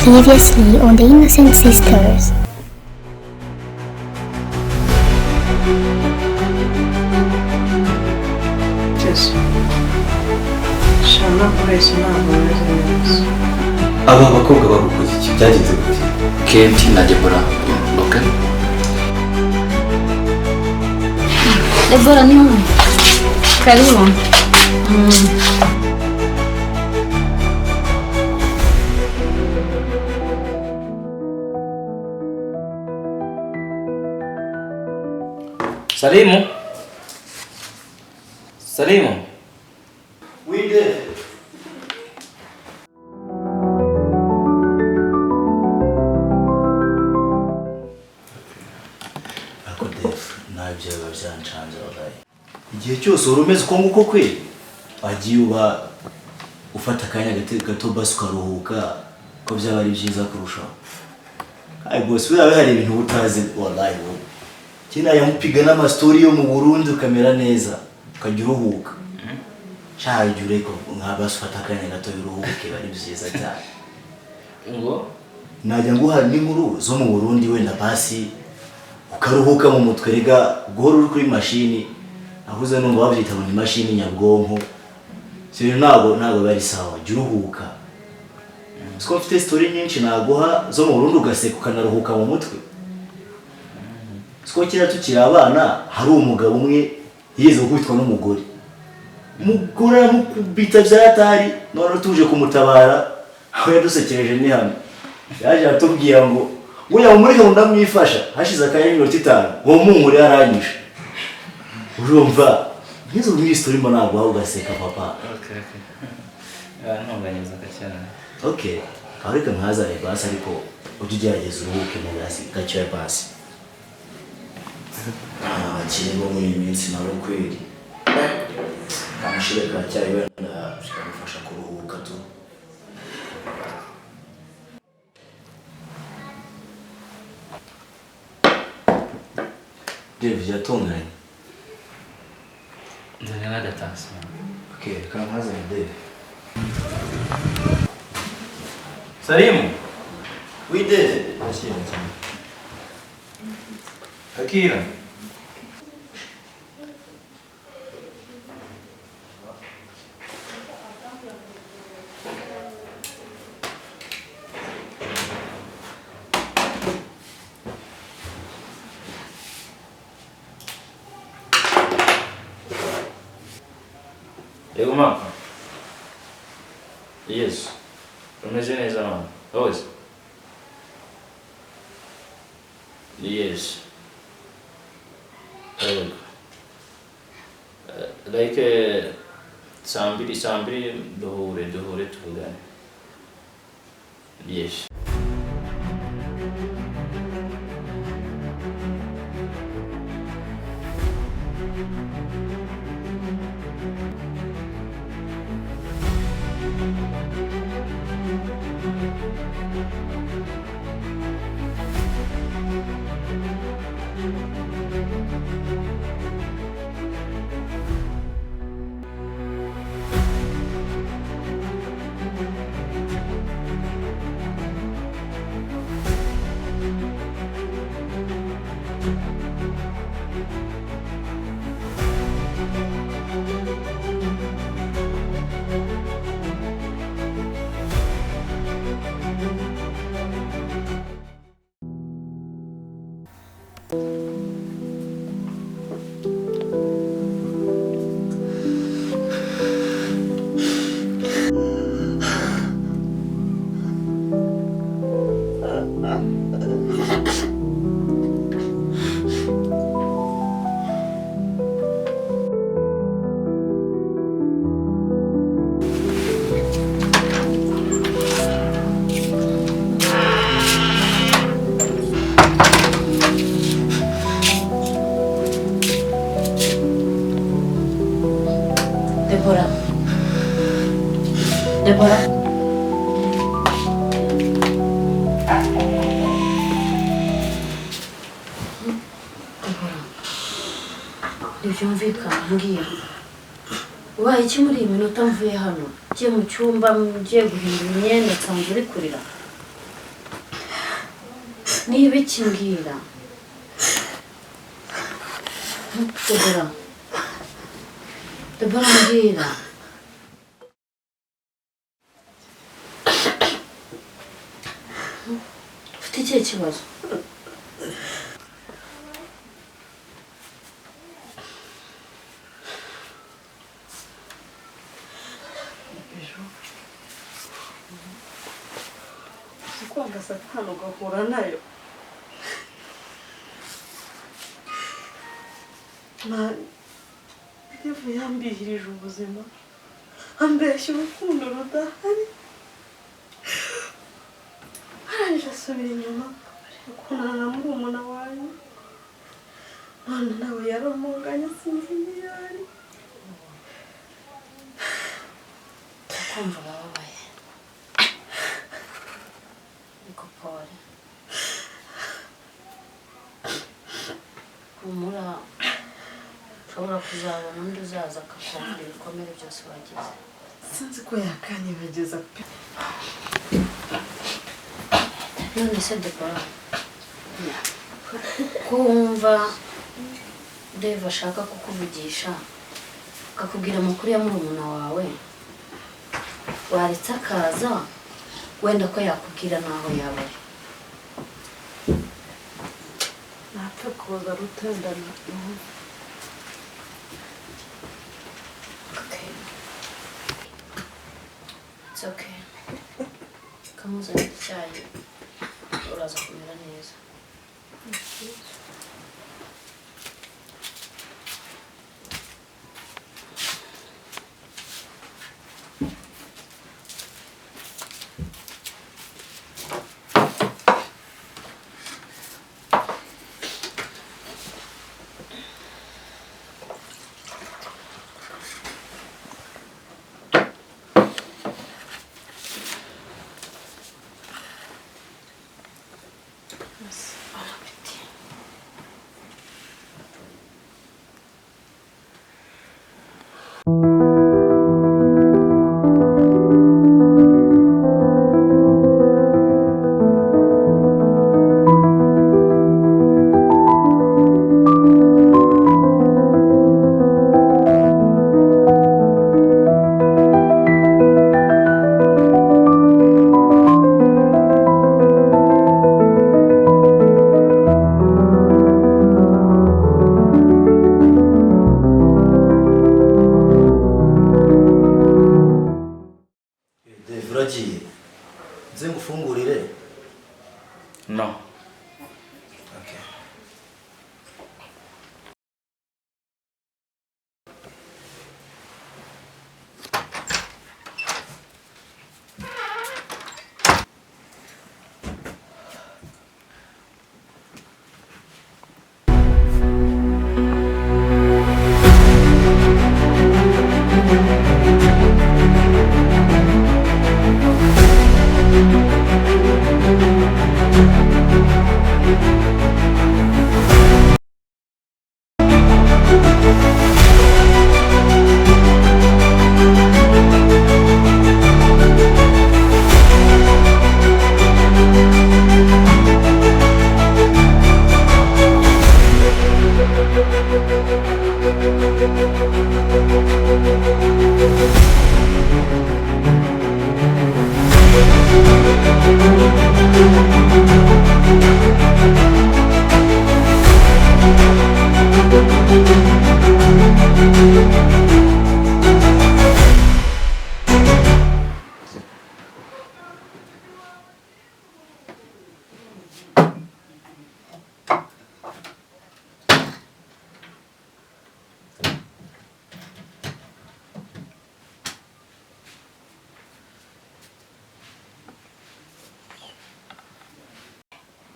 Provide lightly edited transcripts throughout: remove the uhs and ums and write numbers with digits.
Previously on the Innocent Sisters. Aba bakobwa bagukoze iki byagenze gute? Kenti na Deborase. Okay. Deborase ni huyu. Karibu. Salimu. Salimu. We did. Igihe cyose urumeze uko nguko kwe wagiye uba ufata akanya gato basi ukaruhuka ko byaba ari byiza kurushaho. Ai boss we hari ibintu utazi wallahi wowe kina yamupiga n'amastori yo mu Burundi ukamera neza ukajya uruhuka shaje ureko nkabasi ufata akanya gato y'uruhuke bari byiza cyane ngo najya nguha n'inkuru zo mu Burundi wenda basi ukaruhuka mu mutwe rega guhora uri kuri machine ahuze numva bavyita mu machine nyabwonko sire ntabwo bari sawa juruhuka siko mfite story nyinshi naguha zo mu Burundi ugaseka ukanaruhuka mu mutwe siko kira tukira abana hari umugabo umwe yize gukubitwa n'umugore umugore mukubita byatari none tuje kumutabara aho yadusekereje ni hano yaje atubwira ngo uya umurika ndamwifasha hashize akanya minota 5 uwo munkuri yaranyisha urumva ngizo muri story mbona ntabwo ugaseka papa okay ntonganyeza cyane okay ariko nkaza basi ariko utugerageza uruhuke mu gasi gacyo basi kirimo muri iminsi naro kweli amashire kacyari wenda shikamufasha kuruhuka tu Devu yatonganye. Ndani nada tasi. Okay, kama haza ni Devu. Salimu. We did. Akira. Uma. Yes. Umeze neza mama. Always. Yes. Like sambiri duhure tuvugane. Yes. Deborase. Ntibyumvikana mbwira ubaye iki muri minota mvuye hano ngiye mu cyumba ngiye guhindura imyenda nsanzwe uri kurira niba ikimbwira Debora mbwira ufite ikihe kibazo kwanga Satani ugahura nayo Devu yambihirije ubuzima ambeshya urukundo rudahari arangije asubira inyuma akundana na murumuna wanjye none nawe yaramunganya sinzi niyo ari kumva bababaye niko pole humura ushobora kuzabona undi uzaza akakumvira ibikomere byose wagize sinzi ko yakanyibageza pe none se Debora kumva Dave ashaka kukuvugisha akakubwira amakuru ya murumuna wawe waretse akaza wenda ko yakubwira naho yaba ari napfa kuza rutendana Okay. It's okay. Kamuzanira icyayi uraza kumera neza. Uragiye nze ngufungurire No. Okay.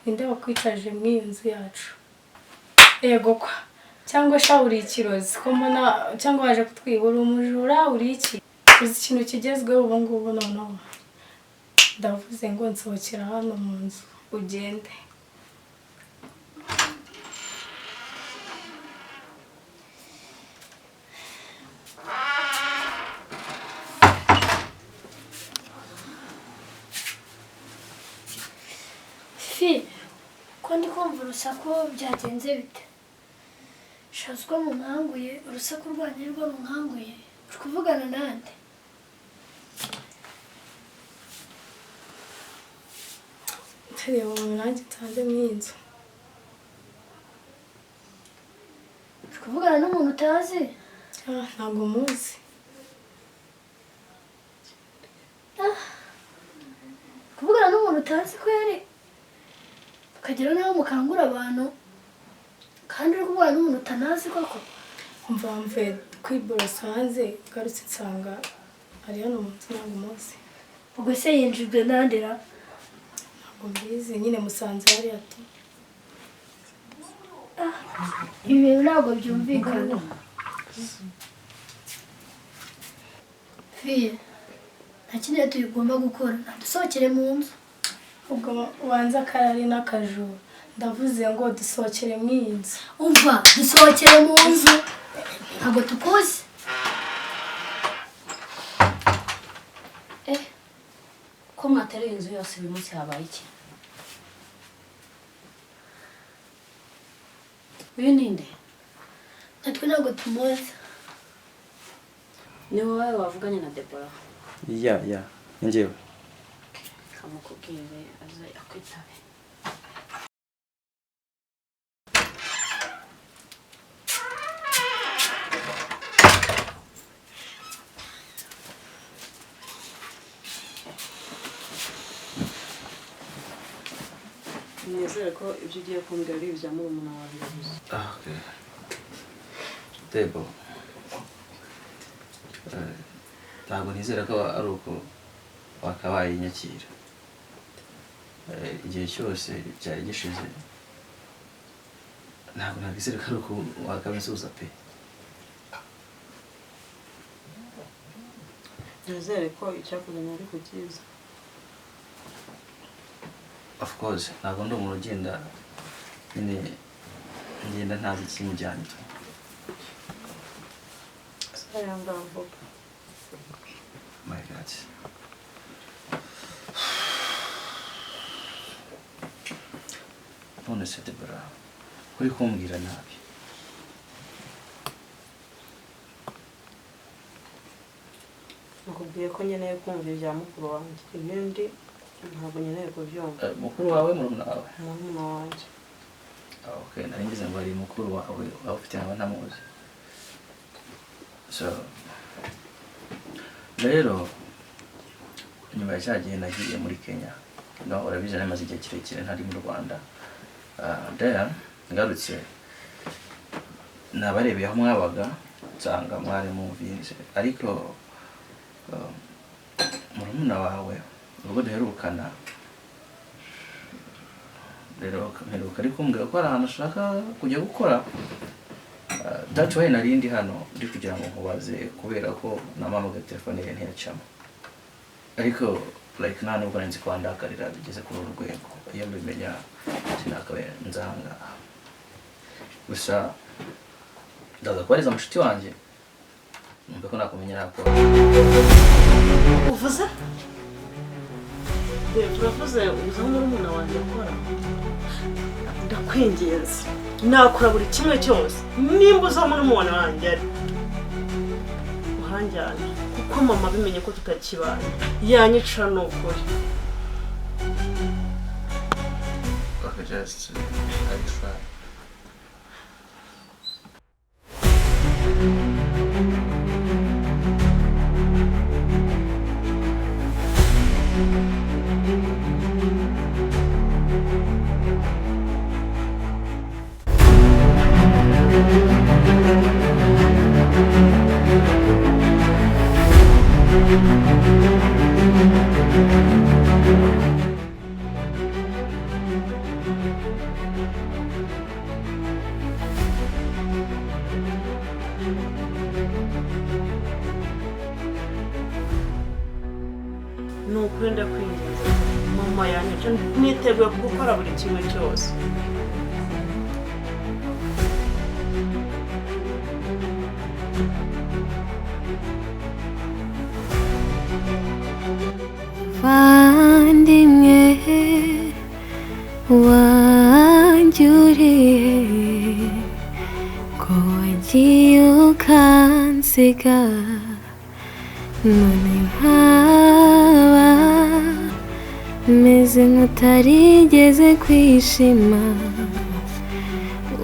Ninde wakwicaje mu iyi nzu yacu yego kwa cyangwa sha uri ikirozi ko mbona cyangwa waje kutwibura umujura uri iki uzi ikintu kigezweho ubu ngubu noneho ndavuze ngo nsohokera hano mu nzu ugende ko ndi kumva urusaku byagenze bite shazwa mu nkanguye urusaku rwanjye rwo mu nkanguye uri kuvugana nande reba umuntu nanjye nsanze mw'inzu uri kuvugana n'umuntu utazi ntabwo muzi kuvugana n'umuntu utazi kweri ukagira nawe mukangura abantu kandi uri kuvugana n'umuntu utanazi koko umva mvuye kwiborasa hanze garutse nsanga ari hano mu nzu ntabwo muzi ubwo se yinjijwe nandera ntabwo mbizi nyine musanze hariya tu ibi bintu ntabwo byumvikana fiye nta kindi tugomba gukora dusohokere mu nzu ubwo ubanza akarari n'akajuru ndavuze ngo dusohokere mw'iyi nzu umva dusohokere mu nzu ntabwo tukuzi ko mwatereye inzu yose uyu munsi habaye iki uyu ninde natwe ntabwo tumuzi ni wowe wavuganye na Debora ya njyewe kamukubwire aze akwitabe nizere ko ibyo ugiye kumbwira ari ibya murumuna wawe ndabizi. Okay. Debo. Ntabwo nizera ko ari uko wakabaye inyakira. Igihe cyose cyari gishize. Ntabwo nabizera ko ari uko wakabisubiza pe. Nizere ko icyakuzanye ari kubyiza. Of course, ntabwo ndi umuntu ugenda nyine ngenda ntazi ikimujyanye. My God. None se Debora, uri kumbwira nabi. Nakubwiye ko nkeneye kumva ibya mukuru wanjye. Ibindi ntabwo nkeneye kubyumva. Mukuru wawe murumuna wawe? Murumuna wanjye. Okay, nari ngize ngo ari mukuru wawe waba ufite nkaba ntamuzi. So, rero nyuma ya cya gihe nagiye muri Kenya, no urabizi namaze igihe kirekire ntari mu Rwanda. Then ngarutse nabarebeye aho mwabaga nsanga mwari muvinze, ariko murumuna wawe ubwo duherukana rero mperuka ari kumbwira ko ari ahantu ashaka kujya gukora. That's why narindi hano ndi kugira ngo nkubaze kubera ko namamuga telefone ye ntiyacamo, ariko like nta nubwo nzi kwandakarira bigeze kuri uru rwego. Iyo mbimenya sinakabaye nzanga gusa ndaza kubariza mushiti wanjye numva ko nakumenya nako Uvuze? Turavuze ubuzaho murumuna wanjye akora. Ndakwinginze. Nakora buri kimwe cyose. Nimba uzaho murumuna wanjye ari uhanjyana. Kuko mama bimenye ko tutakibana. Yanyica n'ukuri. Okay, just I try. Nukuri ndakwinginze. Mama yanyica niteguye gukora buri kimwe cyose. Finding it, why kunsiga none nkaba meze nk'utarigeze kwishima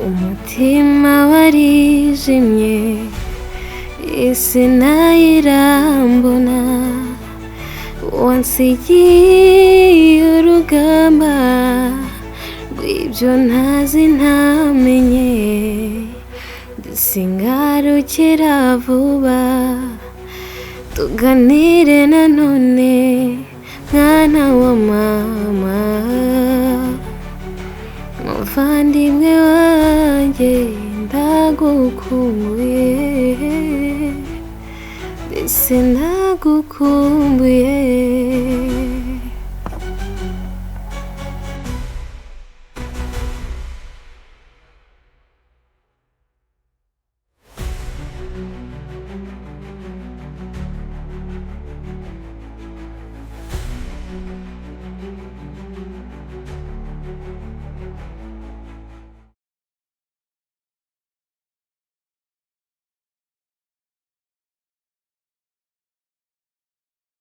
umutima warijimye isi nayirambona wansigiye urugamba rw'ibyo ntazi ntamenye singarukira vuba tuganire nanone mwana wa mama muvandimwe wanjye ndagukumbuye ndetse ndagukumbuye